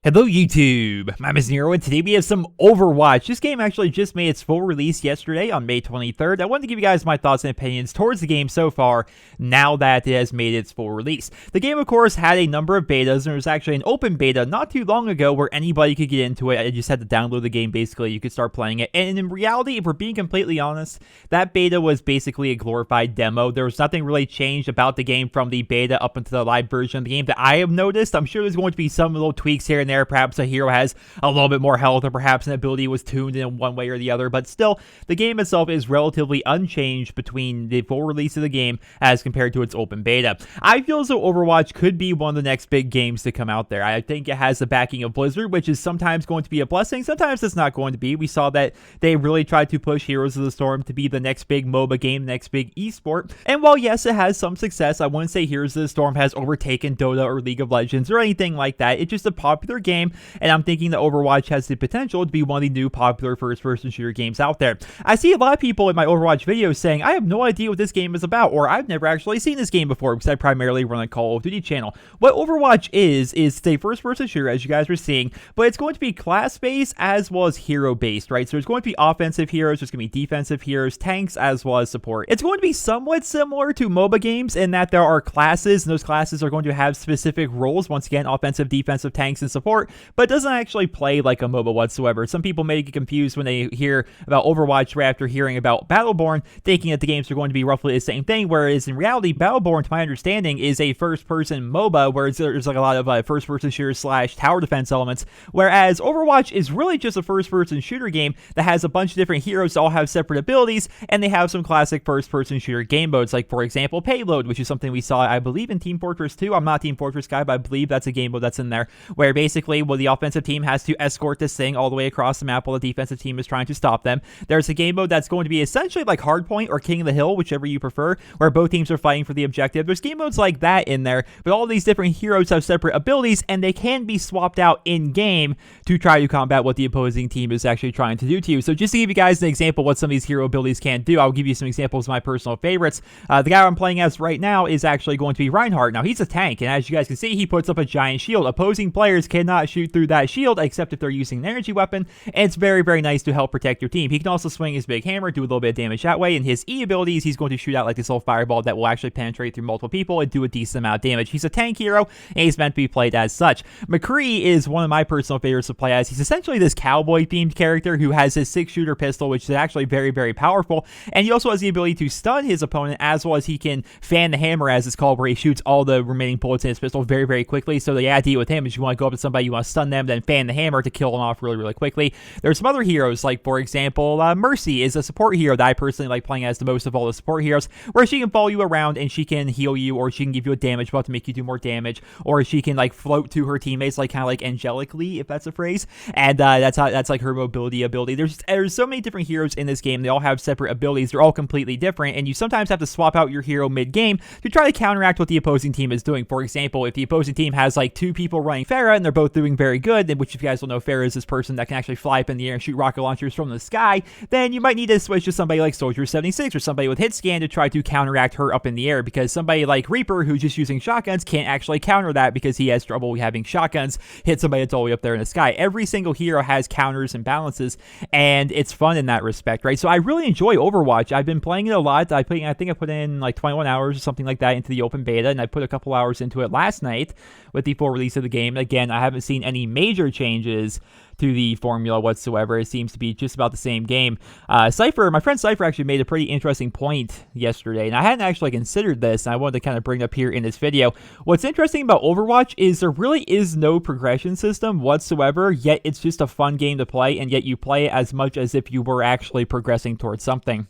Hello YouTube, my name is Nero and today we have some Overwatch. This game actually just made its full release yesterday on May 23rd. I wanted to give you guys my thoughts and opinions towards the game so far now that it has made its full release. The game of course had a number of betas and there was actually an open beta not too long ago where anybody could get into it. You just had to download the game basically, you could start playing it. And in reality, if we're being completely honest, that beta was basically a glorified demo. There was nothing really changed about the game from the beta up into the live version of the game that I have noticed. I'm sure there's going to be some little tweaks here and there. Perhaps a hero has a little bit more health, or perhaps an ability was tuned in one way or the other, but still, the game itself is relatively unchanged between the full release of the game as compared to its open beta. I feel as though Overwatch could be one of the next big games to come out there. I think it has the backing of Blizzard, which is sometimes going to be a blessing, sometimes it's not going to be. We saw that they really tried to push Heroes of the Storm to be the next big MOBA game, the next big esport, and while yes, it has some success, I wouldn't say Heroes of the Storm has overtaken Dota or League of Legends or anything like that. It's just a popular game, and I'm thinking that Overwatch has the potential to be one of the new popular first-person shooter games out there. I see a lot of people in my Overwatch videos saying, I have no idea what this game is about, or I've never actually seen this game before, because I primarily run a Call of Duty channel. What Overwatch is a first-person shooter, as you guys are seeing, but it's going to be class-based as well as hero-based, right? So there's going to be offensive heroes, there's going to be defensive heroes, tanks, as well as support. It's going to be somewhat similar to MOBA games in that there are classes, and those classes are going to have specific roles, once again, offensive, defensive, tanks, and support, but it doesn't actually play like a MOBA whatsoever. Some people may get confused when they hear about Overwatch right after hearing about Battleborn, thinking that the games are going to be roughly the same thing, whereas in reality, Battleborn, to my understanding, is a first-person MOBA, where there's like a lot of first-person shooter slash tower defense elements, whereas Overwatch is really just a first-person shooter game that has a bunch of different heroes that all have separate abilities, and they have some classic first-person shooter game modes, like, for example, Payload, which is something we saw, I believe, in Team Fortress 2. I'm not a Team Fortress guy, but I believe that's a game mode that's in there, where basically, well, the offensive team has to escort this thing all the way across the map while the defensive team is trying to stop them. There's a game mode that's going to be essentially like Hardpoint or King of the Hill, whichever you prefer, where both teams are fighting for the objective. There's game modes like that in there, but all these different heroes have separate abilities, and they can be swapped out in-game to try to combat what the opposing team is actually trying to do to you. So just to give you guys an example of what some of these hero abilities can do, I'll give you some examples of my personal favorites. The guy I'm playing as right now is actually going to be Reinhardt. Now, he's a tank, and as you guys can see, he puts up a giant shield. Opposing players cannot shoot through that shield, except if they're using an energy weapon, and it's very, very nice to help protect your team. He can also swing his big hammer, do a little bit of damage that way, and his E abilities, he's going to shoot out like this little fireball that will actually penetrate through multiple people and do a decent amount of damage. He's a tank hero, and he's meant to be played as such. McCree is one of my personal favorites to play as. He's essentially this cowboy-themed character who has his 6-shooter pistol, which is actually very, very powerful, and he also has the ability to stun his opponent, as well as he can fan the hammer, as it's called, where he shoots all the remaining bullets in his pistol very, very quickly. So the idea with him is you want to go up to somebody, you want to stun them, then fan the hammer to kill them off really, really quickly. There's some other heroes, like, for example, Mercy is a support hero that I personally like playing as the most of all the support heroes, where she can follow you around and she can heal you, or she can give you a damage buff to make you do more damage, or she can, like, float to her teammates, like, kind of like angelically, if that's a phrase, and that's like her mobility ability. There's so many different heroes in this game. They all have separate abilities. They're all completely different, and you sometimes have to swap out your hero mid-game to try to counteract what the opposing team is doing. For example, if the opposing team has, like, 2 people running Pharah, and they're both doing very good, which if you guys don't know, Pharah is this person that can actually fly up in the air and shoot rocket launchers from the sky, then you might need to switch to somebody like Soldier 76 or somebody with hit scan to try to counteract her up in the air, because somebody like Reaper, who's just using shotguns, can't actually counter that because he has trouble having shotguns hit somebody that's all the way up there in the sky. Every single hero has counters and balances, and it's fun in that respect, right? So I really enjoy Overwatch. I've been playing it a lot. I think I put in like 21 hours or something like that into the open beta, and I put a couple hours into it last night with the full release of the game. Again, I haven't seen any major changes to the formula whatsoever. It seems to be just about the same game. Cypher, my friend Cypher actually made a pretty interesting point yesterday, and I hadn't actually considered this, and I wanted to kind of bring it up here in this video. What's interesting about Overwatch is there really is no progression system whatsoever, yet it's just a fun game to play, and yet you play it as much as if you were actually progressing towards something.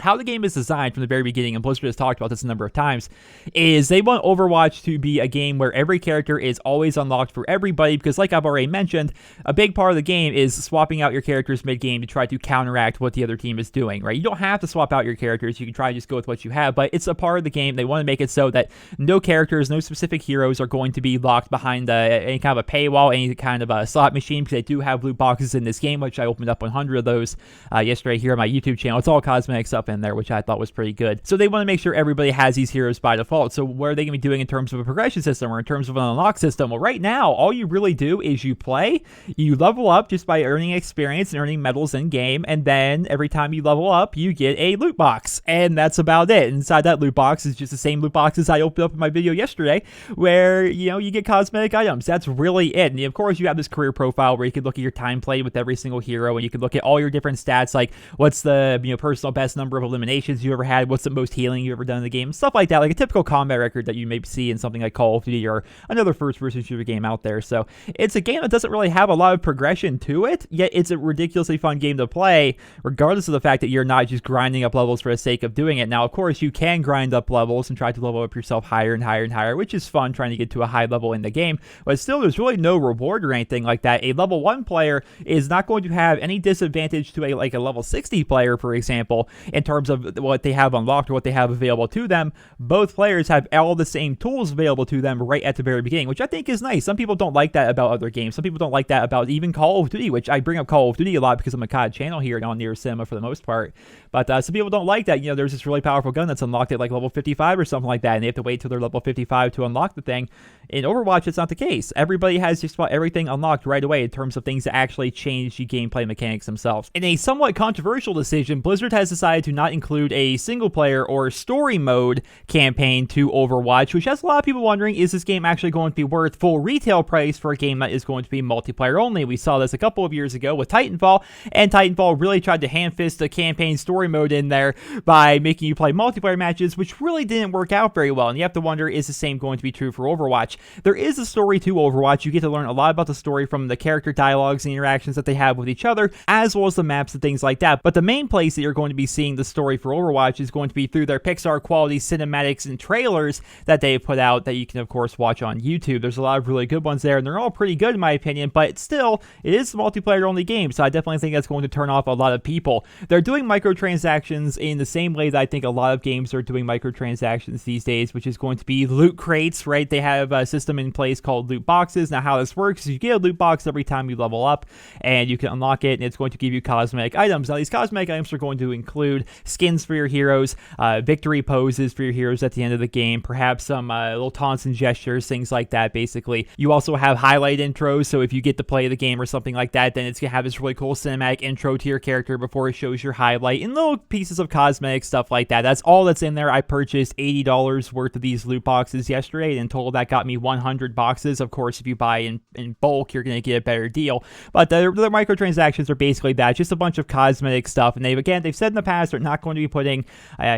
How the game is designed from the very beginning, and Blizzard has talked about this a number of times, is they want Overwatch to be a game where every character is always unlocked for everybody, because like I've already mentioned, a big part of the game is swapping out your characters mid-game to try to counteract what the other team is doing, right? You don't have to swap out your characters, you can try to just go with what you have, but it's a part of the game. They want to make it so that no characters, no specific heroes are going to be locked behind any kind of a paywall, any kind of a slot machine, because they do have loot boxes in this game, which I opened up 100 of those yesterday here on my YouTube channel. It's all cosmetic stuff, stuff in there, which I thought was pretty good. So they want to make sure everybody has these heroes by default. So what are they going to be doing in terms of a progression system or in terms of an unlock system? Well, right now, all you really do is you play, you level up just by earning experience and earning medals in game, and then every time you level up, you get a loot box, and that's about it. Inside that loot box is just the same loot boxes I opened up in my video yesterday, where, you know, you get cosmetic items. That's really it. And of course, you have this career profile where you can look at your time played with every single hero, and you can look at all your different stats, like what's the, you know, personal best number of eliminations you ever had, what's the most healing you ever done in the game, stuff like that, like a typical combat record that you may see in something like Call of Duty or another first-person shooter game out there. So it's a game that doesn't really have a lot of progression to it, yet it's a ridiculously fun game to play, regardless of the fact that you're not just grinding up levels for the sake of doing it. Now, of course, you can grind up levels and try to level up yourself higher and higher and higher, which is fun, trying to get to a high level in the game, but still, there's really no reward or anything like that. A level 1 player is not going to have any disadvantage to a level 60 player, for example, in terms of what they have unlocked or what they have available to them. Both players have all the same tools available to them right at the very beginning, which I think is nice. Some people don't like that about other games. Some people don't like that about even Call of Duty, which I bring up Call of Duty a lot because I'm a COD channel here on NerosCinema for the most part. But some people don't like that. You know, there's this really powerful gun that's unlocked at like level 55 or something like that, and they have to wait till they're level 55 to unlock the thing. In Overwatch, it's not the case. Everybody has just about everything unlocked right away in terms of things that actually change the gameplay mechanics themselves. In a somewhat controversial decision, Blizzard has decided to not include a single player or story mode campaign to Overwatch, which has a lot of people wondering, is this game actually going to be worth full retail price for a game that is going to be multiplayer only? We saw this a couple of years ago with Titanfall, and Titanfall really tried to hand-fist the campaign story mode in there by making you play multiplayer matches, which really didn't work out very well. And you have to wonder, is the same going to be true for Overwatch? There is a story to Overwatch. You get to learn a lot about the story from the character dialogues and interactions that they have with each other, as well as the maps and things like that. But the main place that you're going to be seeing the story for Overwatch is going to be through their Pixar quality cinematics and trailers that they've put out that you can, of course, watch on YouTube. There's a lot of really good ones there, and they're all pretty good in my opinion, but still, it is a multiplayer only game, so I definitely think that's going to turn off a lot of people. They're doing microtransactions in the same way that I think a lot of games are doing microtransactions these days, which is going to be loot crates, right? They have a system in place called loot boxes. Now, how this works is you get a loot box every time you level up, and you can unlock it, and it's going to give you cosmetic items. Now, these cosmetic items are going to include skins for your heroes, victory poses for your heroes at the end of the game, perhaps some little taunts and gestures, things like that, basically. You also have highlight intros, so if you get to play the game or something like that, then it's going to have this really cool cinematic intro to your character before it shows your highlight, and little pieces of cosmetic stuff like that. That's all that's in there. I purchased $80 worth of these loot boxes yesterday, and in total that got me 100 boxes. Of course, if you buy in bulk, you're going to get a better deal, but the microtransactions are basically that, just a bunch of cosmetic stuff, and they've said in the past they're not going to be putting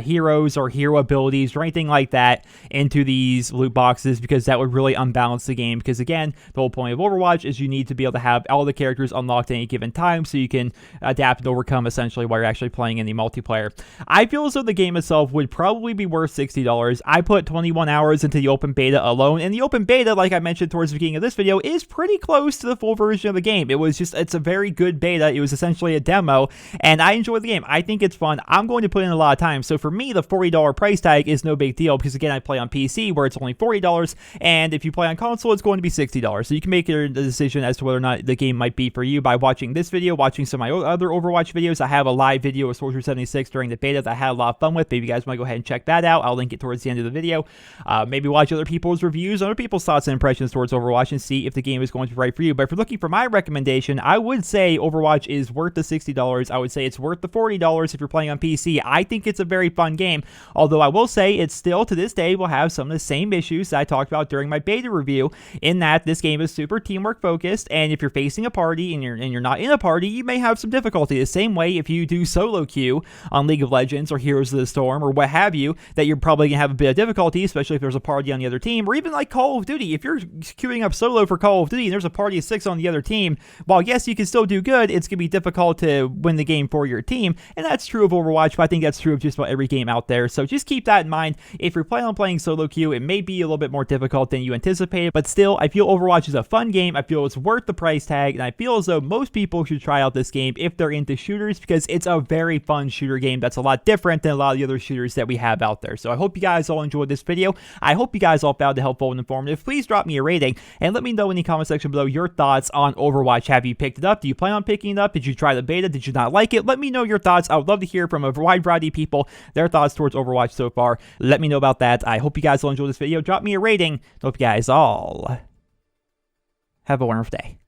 heroes or hero abilities or anything like that into these loot boxes, because that would really unbalance the game, because again, the whole point of Overwatch is you need to be able to have all the characters unlocked at any given time so you can adapt and overcome essentially while you're actually playing in the multiplayer. I feel as though the game itself would probably be worth $60. I put 21 hours into the open beta alone, and the open beta, like I mentioned towards the beginning of this video, is pretty close to the full version of the game. It's a very good beta. It was essentially a demo, and I enjoyed the game. I think it's fun. I'm going to put in a lot of time, so for me, the $40 price tag is no big deal, because again, I play on PC where it's only $40, and if you play on console, it's going to be $60. So you can make your decision as to whether or not the game might be for you by watching this video, watching some of my other Overwatch videos. I have a live video of Soldier 76 during the beta that I had a lot of fun with. Maybe you guys want to go ahead and check that out. I'll link it towards the end of the video. Maybe watch other people's reviews, other people's thoughts and impressions towards Overwatch, and see if the game is going to be right for you. But if you're looking for my recommendation, I would say Overwatch is worth the $60. I would say it's worth the $40 if you're playing on PC. I think it's a very fun game, although I will say it still, to this day, will have some of the same issues that I talked about during my beta review, in that this game is super teamwork focused, and if you're facing a party and you're not in a party, you may have some difficulty. The same way if you do solo queue on League of Legends or Heroes of the Storm or what have you, that you're probably going to have a bit of difficulty, especially if there's a party on the other team, or even like Call of Duty. If you're queuing up solo for Call of Duty and there's a party of 6 on the other team, while yes, you can still do good, it's going to be difficult to win the game for your team, and that's true of Overwatch, but I think that's true of just about every game out there. So just keep that in mind. If you're planning on playing solo queue, it may be a little bit more difficult than you anticipated, but still, I feel Overwatch is a fun game. I feel it's worth the price tag, and I feel as though most people should try out this game if they're into shooters, because it's a very fun shooter game that's a lot different than a lot of the other shooters that we have out there. So I hope you guys all enjoyed this video. I hope you guys all found it helpful and informative. Please drop me a rating and let me know in the comment section below your thoughts on Overwatch. Have you picked it up? Do you plan on picking it up? Did you try the beta? Did you not like it? Let me know your thoughts. I would love to hear from from a wide variety of people their thoughts towards Overwatch so far. Let me know about that. I hope you guys will enjoy this video. Drop me a rating. Hope you guys all have a wonderful day.